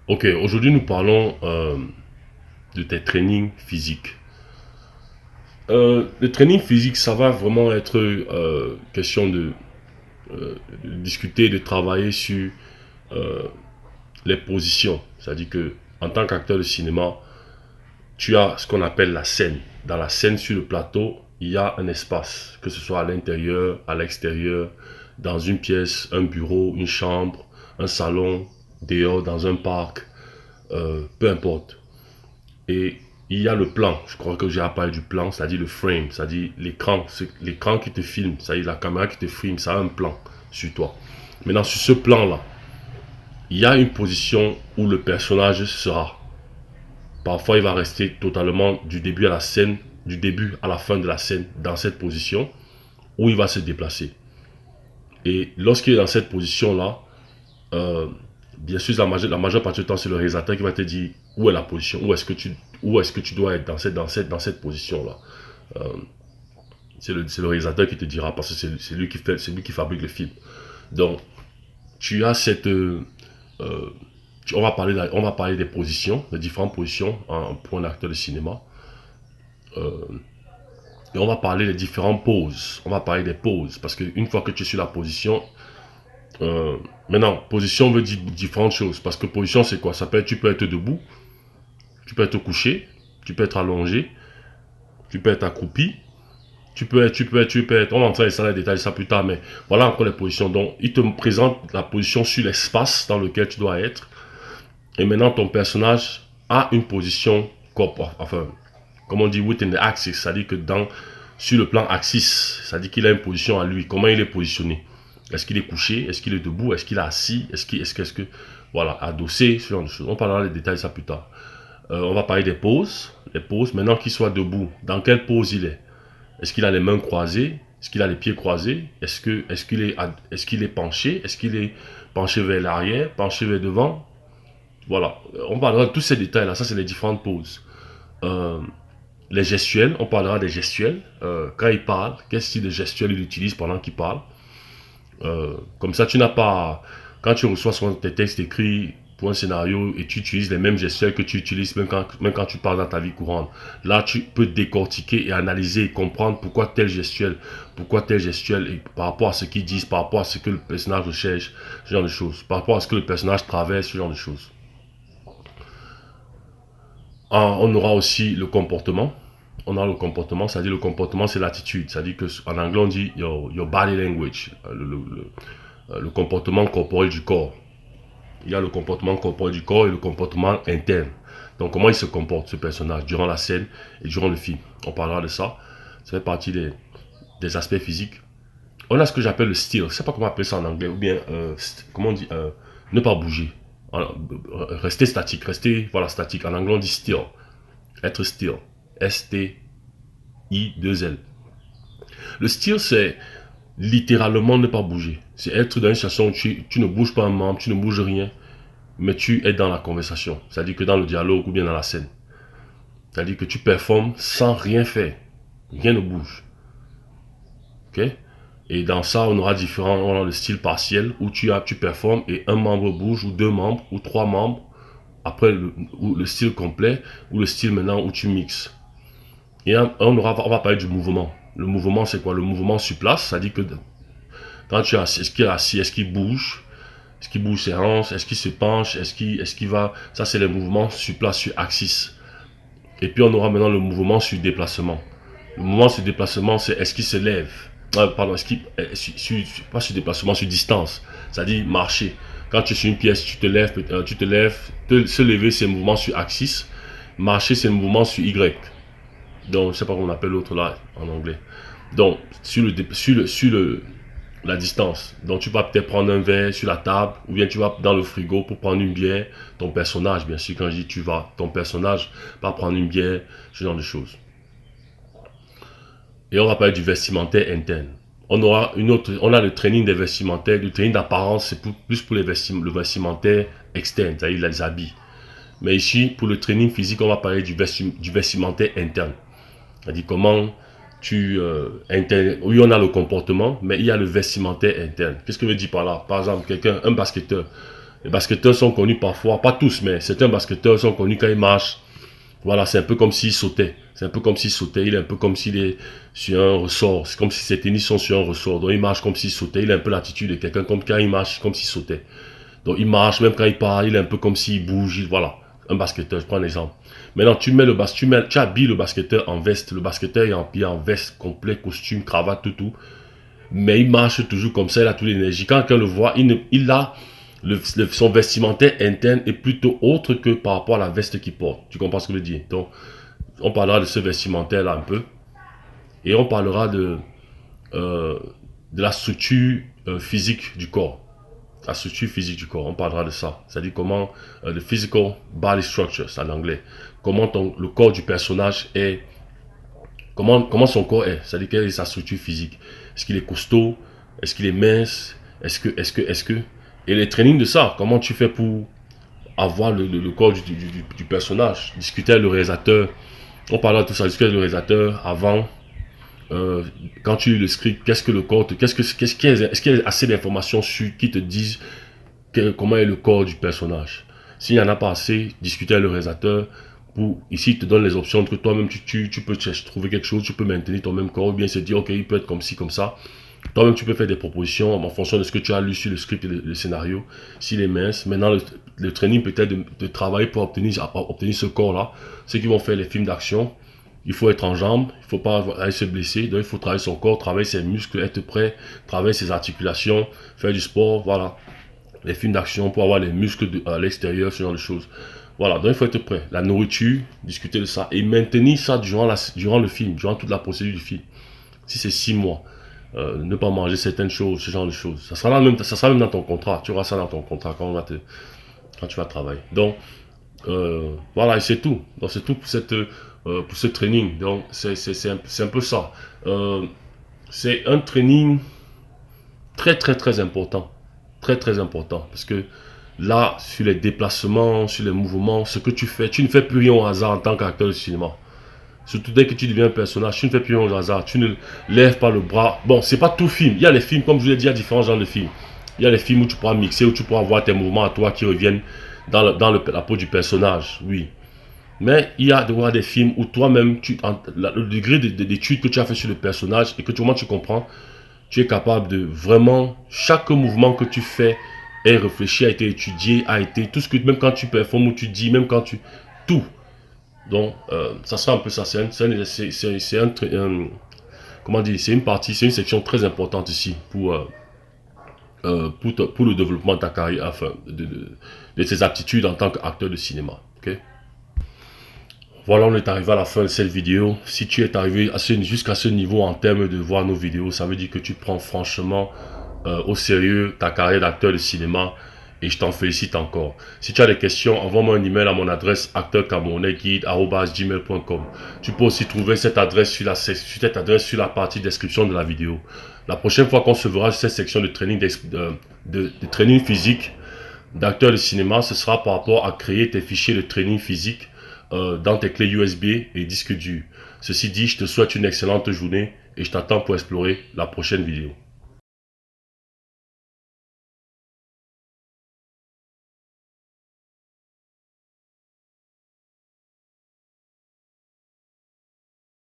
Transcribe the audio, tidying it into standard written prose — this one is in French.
Ok, aujourd'hui nous parlons de tes trainings physiques. Le training physique, ça va vraiment être question de discuter, de travailler sur euh, les positions. C'est-à-dire que en tant qu'acteur de cinéma, tu as ce qu'on appelle la scène. Dans la scène sur le plateau, il y a un espace, que ce soit à l'intérieur, à l'extérieur, dans une pièce, un bureau, une chambre, un salon, dehors, dans un parc, peu importe. Et il y a le plan, je crois que j'ai parlé du plan, c'est-à-dire le frame, c'est-à-dire l'écran qui te filme, c'est-à-dire la caméra qui te filme, ça a un plan sur toi. Maintenant, sur ce plan-là, il y a une position où le personnage sera. Parfois, il va rester totalement du début à la scène, du début à la fin de la scène, dans cette position, où il va se déplacer. Et lorsqu'il est dans cette position-là, euh, bien sûr, la majeure partie du temps, c'est le réalisateur qui va te dire où est la position, où est-ce que tu dois être dans cette position-là. Euh, c'est le réalisateur qui te dira parce que c'est lui qui fabrique le film. Donc, tu as cette. On va parler des positions, des différentes positions pour un acteur de cinéma. Euh, et on va parler des différentes poses. On va parler des poses. Parce qu'une fois que tu es sur la position, maintenant, position veut dire différentes choses. Parce que position, c'est quoi? Ça peut être, tu peux être debout, tu peux être couché, tu peux être allongé, tu peux être accroupi, tu peux être, on va entrer dans les détails de ça plus tard, mais voilà encore les positions. Donc, il te présente la position sur l'espace dans lequel tu dois être. Et maintenant, ton personnage a une position, enfin, comme on dit, within the axis, c'est-à-dire que sur le plan axis, c'est-à-dire qu'il a une position à lui. Comment il est positionné? Est-ce qu'il est couché? Est-ce qu'il est debout? Est-ce qu'il est assis? Est-ce que, voilà, adossé, ce genre de choses. On parlera des détails de ça plus tard. On va parler des poses. Les poses, maintenant qu'il soit debout, dans quelle pose il est? Est-ce qu'il a les mains croisées? Est-ce qu'il a les pieds croisés? Est-ce qu'il est penché? Est-ce qu'il est penché vers l'arrière? Penché vers devant? Voilà. On parlera de tous ces détails-là. Ça, c'est les différentes poses. Euh, les gestuels, on parlera des gestuels. Quand il parle, quel style de gestuel il utilise pendant qu'il parle. Comme ça, tu n'as pas... Quand tu reçois souvent tes textes écrits pour un scénario et tu utilises les mêmes gestuels que tu utilises même quand tu parles dans ta vie courante. Là, tu peux décortiquer et analyser et comprendre pourquoi tel gestuel, et par rapport à ce qu'ils disent, par rapport à ce que le personnage recherche, ce genre de choses, par rapport à ce que le personnage traverse, ce genre de choses. On aura aussi le comportement. On a le comportement, c'est-à-dire le comportement, c'est l'attitude. C'est-à-dire qu'en anglais, on dit your body language, le comportement corporel du corps. Il y a le comportement corporel du corps et le comportement interne. Donc, comment il se comporte, ce personnage, durant la scène et durant le film. On parlera de ça. Ça fait partie des aspects physiques. On a ce que j'appelle le style. Je ne sais pas comment appeler ça en anglais. Ou bien, comment on dit, ne pas bouger. Rester statique. Rester, voilà, statique. En anglais, on dit still. Être still. S-T-I-2-L. Le style, c'est littéralement ne pas bouger. C'est être dans une situation où tu ne bouges pas un membre, tu ne bouges rien, mais tu es dans la conversation. C'est-à-dire que dans le dialogue ou bien dans la scène. C'est-à-dire que tu performes sans rien faire. Rien ne bouge. Ok? Et dans ça, on aura on aura le style partiel où tu performes et un membre bouge ou deux membres ou trois membres. Après le style complet ou le style maintenant où tu mixes. Et on va parler du mouvement. Le mouvement, c'est quoi? Le mouvement sur place, c'est-à-dire que quand tu es assis, est-ce qu'il est assis, est-ce qu'il bouge? Est-ce qu'il bouge ses hanches? Est-ce qu'il se penche? Est-ce qu'il va... Ça, c'est les mouvements sur place, sur axis. Et puis, on aura maintenant le mouvement sur déplacement. Le mouvement sur déplacement, c'est est-ce qu'il se lève? Pardon, est-ce qu'il... pas sur déplacement, sur distance. C'est-à-dire marcher. Quand tu es sur une pièce, tu te lèves. Se lever, c'est un mouvement sur axis. Marcher, c'est un mouvement sur Y. Donc, je ne sais pas comment on appelle l'autre là en anglais. Donc, la distance. Donc, tu vas peut-être prendre un verre sur la table, ou bien tu vas dans le frigo pour prendre une bière. Ton personnage, bien sûr, quand je dis tu vas, ton personnage va prendre une bière, ce genre de choses. Et on va parler du vestimentaire interne. On a le training des vestimentaires, le training d'apparence, c'est plus pour le vestimentaire externe, c'est-à-dire les habits. Mais ici, pour le training physique, on va parler du vestimentaire interne. C'est-à-dire comment oui, on a le comportement, mais il y a le vestimentaire interne. Qu'est-ce que je veux dire par là? Par exemple, un basketteur, Les basketteurs sont connus parfois, pas tous, mais certains basketteurs sont connus quand ils marchent. Voilà, c'est un peu comme s'il sautait. C'est un peu comme s'il sautait. Il est un peu comme s'il est sur un ressort. C'est comme si ses tennis sont sur un ressort. Donc il marche comme s'il sautait. Il a un peu l'attitude de quelqu'un comme quand il marche comme s'il sautait. Donc il marche, même quand il part, il est un peu comme s'il bouge. Voilà, un basketteur, je prends un exemple. Maintenant, tu habilles le basketteur en veste. Le basketteur est habillé en veste, complet, costume, cravate, tout. Mais il marche toujours comme ça, il a toute l'énergie. Quand quelqu'un le voit, son vestimentaire interne est plutôt autre que par rapport à la veste qu'il porte. Tu comprends ce que je veux dire? Donc, on parlera de ce vestimentaire-là un peu. Et on parlera euh, de la structure physique du corps. La structure physique du corps, on parlera de ça. C'est-à-dire comment, le physical body structure, c'est en anglais. Comment le corps du personnage est, comment son corps est. C'est-à-dire quelle est sa structure physique. Est-ce qu'il est costaud? Est-ce qu'il est mince? Est-ce que... Et les trainings de ça, comment tu fais pour avoir le corps du personnage? Discuter avec le réalisateur. On parlera de tout ça, discuter avec le réalisateur avant. Quand tu lis le script, qu'est-ce que le corps, est-ce qu'il y a assez d'informations qui te disent comment est le corps du personnage? S'il n'y en a pas assez, discuter avec le réalisateur. Ici, il te donne les options entre toi-même, tu peux trouver quelque chose, tu peux maintenir ton même corps, ou bien se dire, ok, il peut être comme ci, comme ça. Toi-même, tu peux faire des propositions en fonction de ce que tu as lu sur le script et le scénario. S'il est mince, maintenant, le training peut-être de travailler pour obtenir ce corps-là. Ceux qui vont faire les films d'action, il faut être en jambes, il ne faut pas aller se blesser, donc il faut travailler son corps, travailler ses muscles, être prêt, travailler ses articulations, faire du sport, voilà. Les films d'action pour avoir les muscles à l'extérieur, ce genre de choses. Voilà, donc il faut être prêt. La nourriture, discuter de ça et maintenir ça durant le film, durant toute la procédure du film. Si c'est 6 mois, ne pas manger certaines choses, ce genre de choses. Ça sera même dans ton contrat. Tu auras ça dans ton contrat quand tu vas travailler. Donc, voilà, et c'est tout. Donc, c'est tout pour ce training. Donc, c'est un peu ça. C'est un training très, très, très important. Très, très important. Parce que là, sur les déplacements, sur les mouvements, ce que tu fais, tu ne fais plus rien au hasard en tant qu'acteur de cinéma. Surtout dès que tu deviens un personnage, tu ne fais plus rien au hasard, tu ne lèves pas le bras. Bon, c'est pas tout film. Il y a les films, comme je vous l'ai dit, il y a différents genres de films. Il y a les films où tu pourras mixer, où tu pourras voir tes mouvements à toi qui reviennent dans la peau du personnage, oui. Mais il y a des films où toi-même, le degré d'étude que tu as fait sur le personnage et que tu comprends, tu es capable de vraiment, chaque mouvement que tu fais est réfléchi, a été étudié, tout ce que, même quand tu performes ou tu dis, même quand tu, tout. Donc, ça sera un peu ça. Comment dire, c'est une partie, c'est une section très importante ici pour le développement de ta carrière, enfin, de tes aptitudes en tant qu'acteur de cinéma. Ok? Voilà, on est arrivé à la fin de cette vidéo. Si tu es arrivé jusqu'à ce niveau en termes de voir nos vidéos, ça veut dire que tu prends franchement au sérieux ta carrière d'acteur de cinéma et je t'en félicite encore. Si tu as des questions, envoie-moi un email à mon adresse acteurcamerounais@gmail.com. Tu peux aussi trouver cette adresse sur la partie description de la vidéo. La prochaine fois qu'on se verra sur cette section de training, de training physique d'acteur de cinéma, ce sera par rapport à créer tes fichiers de training physique dans tes clés USB et disques durs. Ceci dit, je te souhaite une excellente journée et je t'attends pour explorer la prochaine vidéo.